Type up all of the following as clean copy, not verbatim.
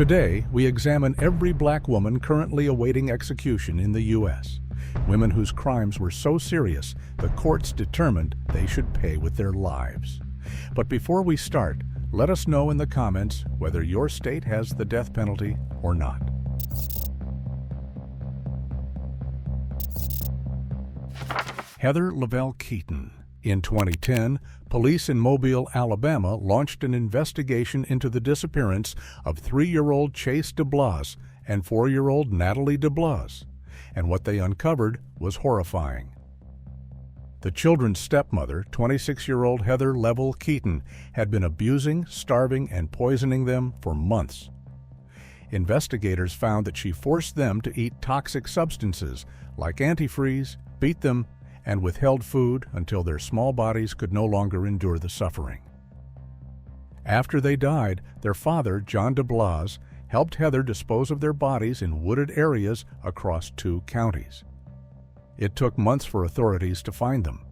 Today, we examine every black woman currently awaiting execution in the U.S. Women whose crimes were so serious, the courts determined they should pay with their lives. But before we start, let us know in the comments whether your state has the death penalty or not. Heather Lavelle Keaton. In 2010, police in Mobile, Alabama launched an investigation into the disappearance of 3-year-old Chase DeBlas and 4-year-old Natalie DeBlas, and what they uncovered was horrifying. The children's stepmother, 26-year-old Heather Lavelle Keaton, had been abusing, starving, and poisoning them for months. Investigators found that she forced them to eat toxic substances like antifreeze, beat them, and withheld food until their small bodies could no longer endure the suffering. After they died, their father, John DeBlas, helped Heather dispose of their bodies in wooded areas across 2 counties. It took months for authorities to find them,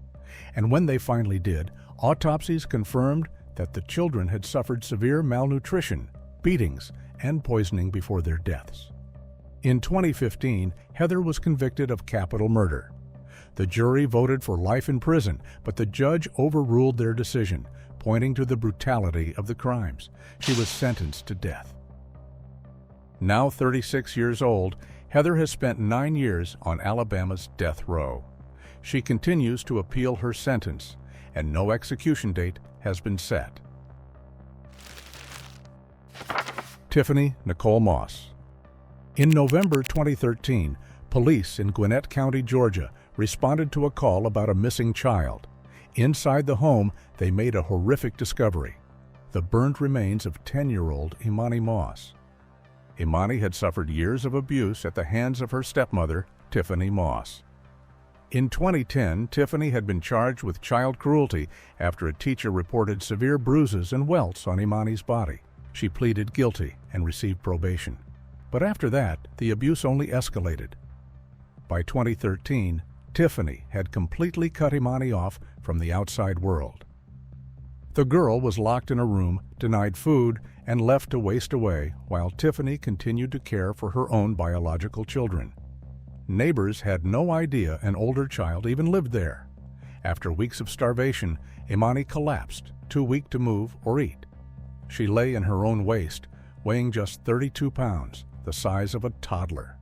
and when they finally did, autopsies confirmed that the children had suffered severe malnutrition, beatings, and poisoning before their deaths. In 2015, Heather was convicted of capital murder. The jury voted for life in prison, but the judge overruled their decision, pointing to the brutality of the crimes. She was sentenced to death. Now 36 years old, Heather has spent 9 years on Alabama's death row. She continues to appeal her sentence, and no execution date has been set. Tiffany Nicole Moss. In November 2013, police in Gwinnett County, Georgia, responded to a call about a missing child. Inside the home, they made a horrific discovery: the burned remains of 10-year-old Imani Moss. Imani had suffered years of abuse at the hands of her stepmother, Tiffany Moss. In 2010, Tiffany had been charged with child cruelty after a teacher reported severe bruises and welts on Imani's body. She pleaded guilty and received probation. But after that, the abuse only escalated. By 2013, Tiffany had completely cut Imani off from the outside world. The girl was locked in a room, denied food, and left to waste away while Tiffany continued to care for her own biological children. Neighbors had no idea an older child even lived there. After weeks of starvation, Imani collapsed, too weak to move or eat. She lay in her own waste, weighing just 32 pounds, the size of a toddler.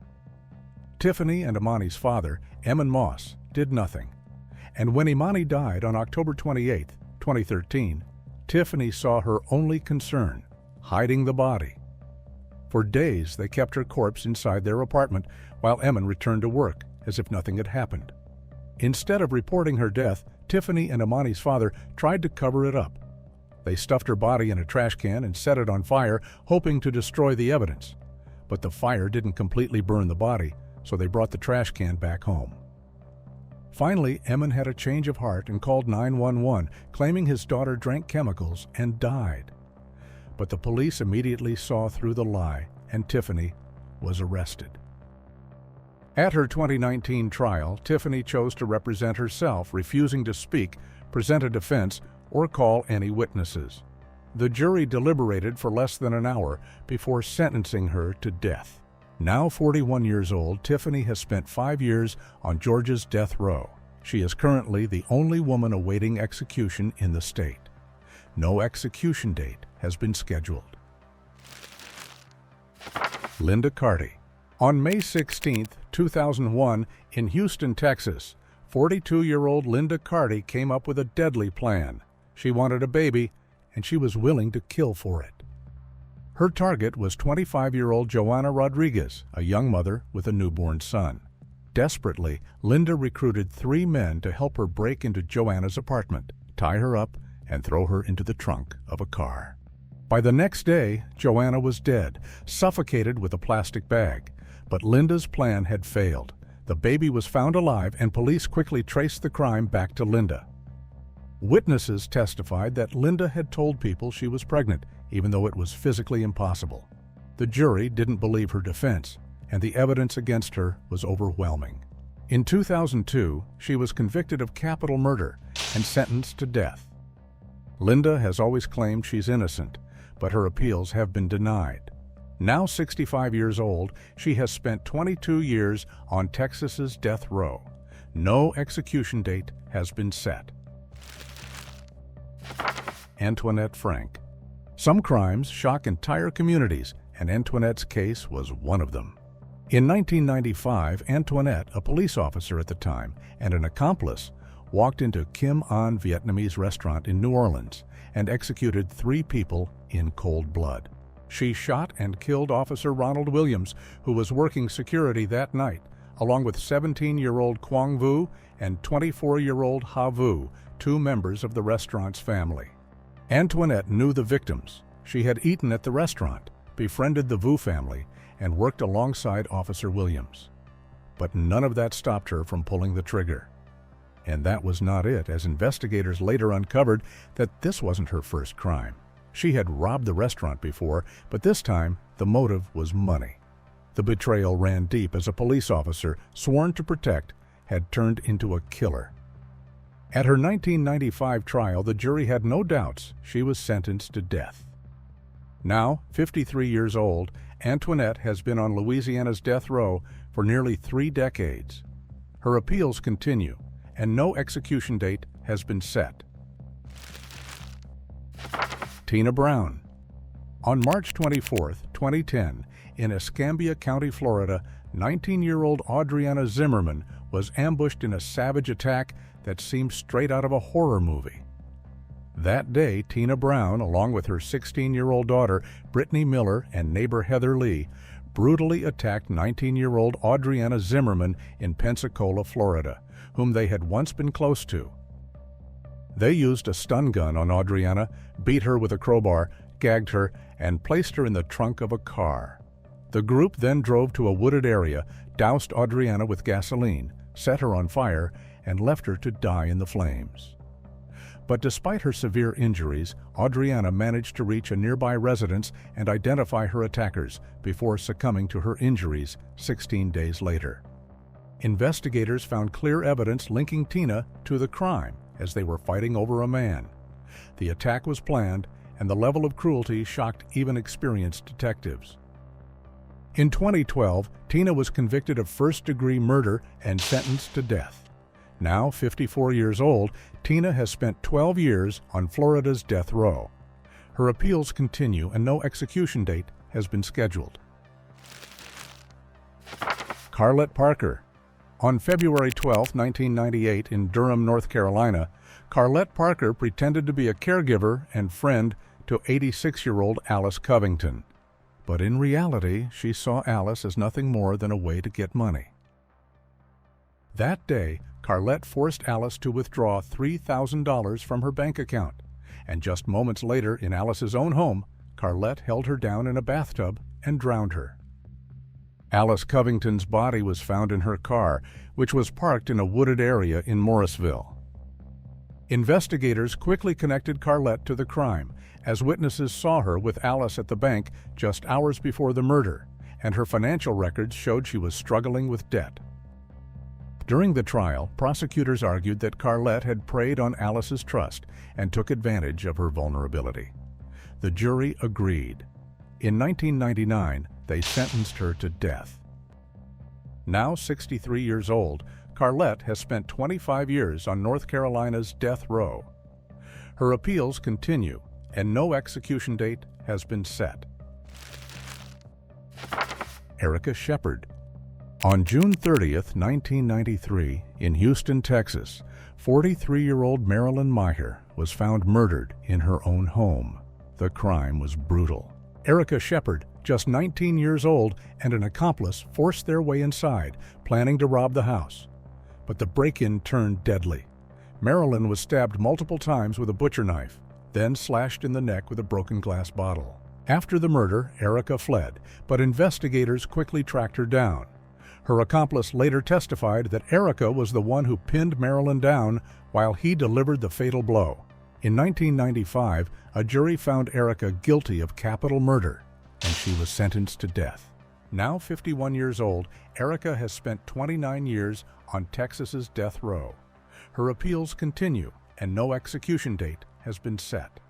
Tiffany and Imani's father, Emmon Moss, did nothing. And when Imani died on October 28, 2013, Tiffany saw her only concern: hiding the body. For days, they kept her corpse inside their apartment while Emmon returned to work, as if nothing had happened. Instead of reporting her death, Tiffany and Imani's father tried to cover it up. They stuffed her body in a trash can and set it on fire, hoping to destroy the evidence. But the fire didn't completely burn the body, so they brought the trash can back home. Finally, Emmon had a change of heart and called 911, claiming his daughter drank chemicals and died. But the police immediately saw through the lie, and Tiffany was arrested. At her 2019 trial, Tiffany chose to represent herself, refusing to speak, present a defense, or call any witnesses. The jury deliberated for less than an hour before sentencing her to death. Now 41 years old, Tiffany has spent 5 years on Georgia's death row. She is currently the only woman awaiting execution in the state. No execution date has been scheduled. Linda Carty. On May 16, 2001, in Houston, Texas, 42-year-old Linda Carty came up with a deadly plan. She wanted a baby, and she was willing to kill for it. Her target was 25-year-old Joanna Rodriguez, a young mother with a newborn son. Desperately, Linda recruited 3 men to help her break into Joanna's apartment, tie her up, and throw her into the trunk of a car. By the next day, Joanna was dead, suffocated with a plastic bag. But Linda's plan had failed. The baby was found alive, and police quickly traced the crime back to Linda. Witnesses testified that Linda had told people she was pregnant, even though it was physically impossible. The jury didn't believe her defense, and the evidence against her was overwhelming. In 2002, she was convicted of capital murder and sentenced to death. Linda has always claimed she's innocent, but her appeals have been denied. Now 65 years old, she has spent 22 years on Texas's death row. No execution date has been set. Antoinette Frank. Some crimes shock entire communities, and Antoinette's case was one of them. In 1995, Antoinette, a police officer at the time and an accomplice, walked into Kim An Vietnamese restaurant in New Orleans and executed 3 people in cold blood. She shot and killed Officer Ronald Williams, who was working security that night, along with 17-year-old Quang Vu and 24-year-old Ha Vu, 2 members of the restaurant's family. Antoinette knew the victims. She had eaten at the restaurant, befriended the Vu family, and worked alongside Officer Williams. But none of that stopped her from pulling the trigger. And that was not it, as investigators later uncovered that this wasn't her first crime. She had robbed the restaurant before, but this time the motive was money. The betrayal ran deep as a police officer, sworn to protect, had turned into a killer. At her 1995 trial, the jury had no doubts she was sentenced to death. Now, 53 years old, Antoinette has been on Louisiana's death row for nearly 3 decades. Her appeals continue, and no execution date has been set. Tina Brown. On March 24, 2010, in Escambia County, Florida, 19-year-old Audriana Zimmerman was ambushed in a savage attack that seemed straight out of a horror movie. That day, Tina Brown, along with her 16-year-old daughter, Brittany Miller, and neighbor Heather Lee, brutally attacked 19-year-old Audriana Zimmerman in Pensacola, Florida, whom they had once been close to. They used a stun gun on Audriana, beat her with a crowbar, gagged her, and placed her in the trunk of a car. The group then drove to a wooded area, doused Audriana with gasoline, set her on fire, and left her to die in the flames. But despite her severe injuries, Audriana managed to reach a nearby residence and identify her attackers before succumbing to her injuries 16 days later. Investigators found clear evidence linking Tina to the crime as they were fighting over a man. The attack was planned, and the level of cruelty shocked even experienced detectives. In 2012, Tina was convicted of first-degree murder and sentenced to death. Now 54 years old, Tina has spent 12 years on Florida's death row. Her appeals continue and no execution date has been scheduled. Carlette Parker. On February 12, 1998, in Durham, North Carolina, Carlette Parker pretended to be a caregiver and friend to 86-year-old Alice Covington. But in reality, she saw Alice as nothing more than a way to get money. That day, Carlette forced Alice to withdraw $3,000 from her bank account, and just moments later, in Alice's own home, Carlette held her down in a bathtub and drowned her. Alice Covington's body was found in her car, which was parked in a wooded area in Morrisville. Investigators quickly connected Carlette to the crime, as witnesses saw her with Alice at the bank just hours before the murder, and her financial records showed she was struggling with debt. During the trial, prosecutors argued that Carlette had preyed on Alice's trust and took advantage of her vulnerability. The jury agreed. In 1999, they sentenced her to death. Now 63 years old, Carlette has spent 25 years on North Carolina's death row. Her appeals continue, and no execution date has been set. Erica Shepard. On June 30, 1993, in Houston, Texas, 43-year-old Marilyn Meyer was found murdered in her own home. The crime was brutal. Erica Shepard, just 19 years old, and an accomplice forced their way inside, planning to rob the house. But the break-in turned deadly. Marilyn was stabbed multiple times with a butcher knife, then slashed in the neck with a broken glass bottle. After the murder, Erica fled, but investigators quickly tracked her down. Her accomplice later testified that Erica was the one who pinned Marilyn down while he delivered the fatal blow. In 1995, a jury found Erica guilty of capital murder, and she was sentenced to death. Now 51 years old, Erica has spent 29 years on Texas's death row. Her appeals continue, and no execution date has been set.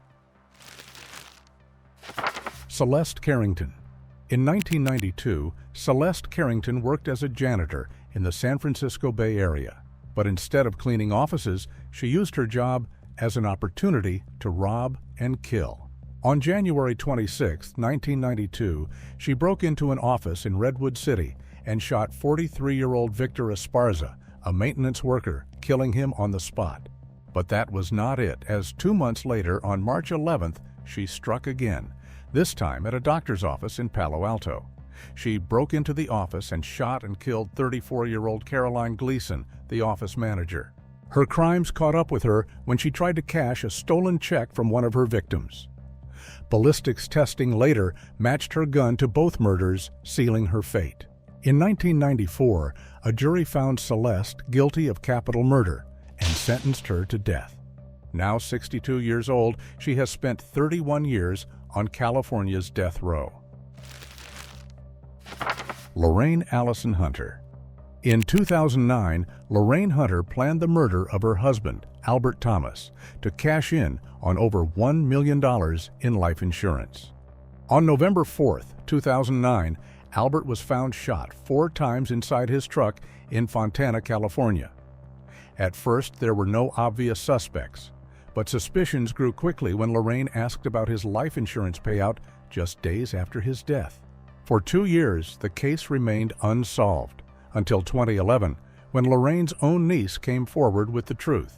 Celeste Carrington. In 1992, Celeste Carrington worked as a janitor in the San Francisco Bay Area, but instead of cleaning offices, she used her job as an opportunity to rob and kill. On January 26, 1992, she broke into an office in Redwood City and shot 43-year-old Victor Esparza, a maintenance worker, killing him on the spot. But that was not it, as 2 months later, on March 11th, she struck again, this time at a doctor's office in Palo Alto. She broke into the office and shot and killed 34-year-old Caroline Gleason, the office manager. Her crimes caught up with her when she tried to cash a stolen check from one of her victims. Ballistics testing later matched her gun to both murders, sealing her fate. In 1994, a jury found Celeste guilty of capital murder and sentenced her to death. Now 62 years old, she has spent 31 years on California's death row. Lorraine Allison Hunter. In 2009, Lorraine Hunter planned the murder of her husband, Albert Thomas, to cash in on over $1 million in life insurance. On November 4, 2009, Albert was found shot 4 times inside his truck in Fontana, California. At first, there were no obvious suspects, but suspicions grew quickly when Lorraine asked about his life insurance payout just days after his death. For 2 years, the case remained unsolved, until 2011, when Lorraine's own niece came forward with the truth.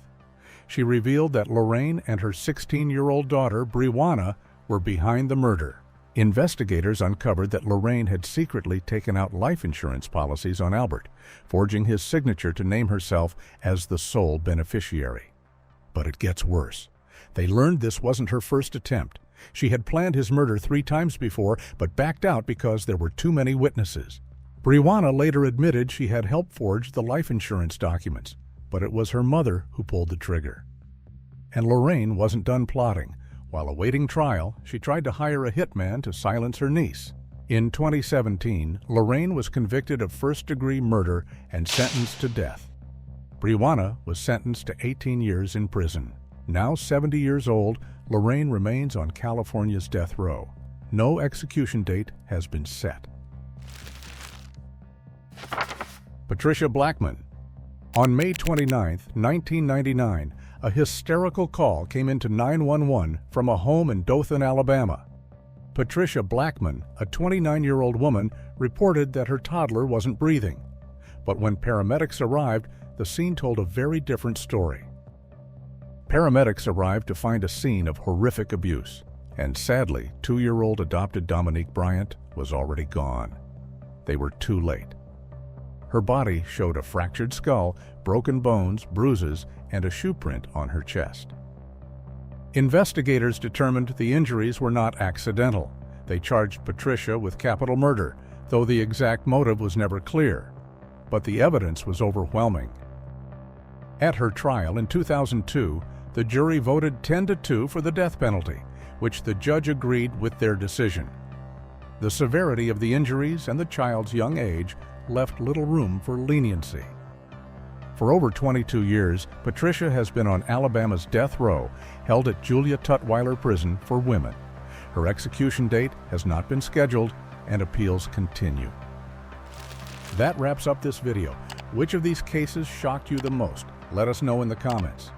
She revealed that Lorraine and her 16-year-old daughter, Brianna, were behind the murder. Investigators uncovered that Lorraine had secretly taken out life insurance policies on Albert, forging his signature to name herself as the sole beneficiary. But it gets worse. They learned this wasn't her first attempt. She had planned his murder 3 times before, but backed out because there were too many witnesses. Brianna later admitted she had helped forge the life insurance documents, but it was her mother who pulled the trigger. And Lorraine wasn't done plotting. While awaiting trial, she tried to hire a hitman to silence her niece. In 2017, Lorraine was convicted of first-degree murder and sentenced to death. Brianna was sentenced to 18 years in prison. Now 70 years old, Lorraine remains on California's death row. No execution date has been set. Patricia Blackman. On May 29, 1999, a hysterical call came into 911 from a home in Dothan, Alabama. Patricia Blackman, a 29-year-old woman, reported that her toddler wasn't breathing. But when paramedics arrived, the scene told a very different story. Paramedics arrived to find a scene of horrific abuse, and sadly, 2-year-old adopted Dominique Bryant was already gone. They were too late. Her body showed a fractured skull, broken bones, bruises, and a shoe print on her chest. Investigators determined the injuries were not accidental. They charged Patricia with capital murder, though the exact motive was never clear. But the evidence was overwhelming. At her trial in 2002, the jury voted 10-2 for the death penalty, which the judge agreed with their decision. The severity of the injuries and the child's young age left little room for leniency. For over 22 years, Patricia has been on Alabama's death row, held at Julia Tutwiler Prison for women. Her execution date has not been scheduled, and appeals continue. That wraps up this video. Which of these cases shocked you the most? Let us know in the comments.